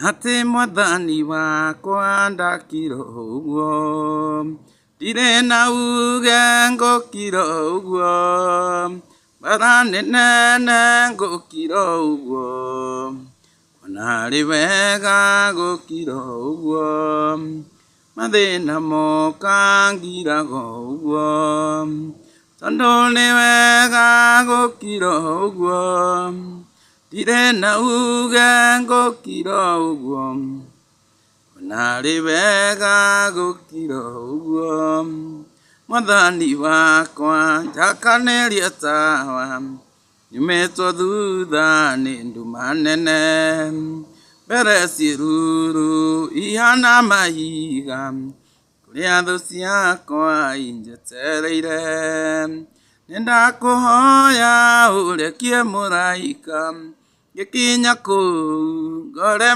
Ati mwathani wakwa ndakira uguo, ndire na uge ngukira uguo, mbara nene ngukira uguo, ona ari wega gukira uguo, mathina moka ngiraga uguo, tondu ni wega gukira uguo, ndire na uge ngukira uguo, ona ari wega gukira uguo, mwathani wakwa njakaneria tawa, nyumitwo thutha ni nduma nene, mbere ciiruru ihana mahiga, kuria thu ciakwa injetereire, nindakuhoya urekie muraika, ngikinya kuu ngore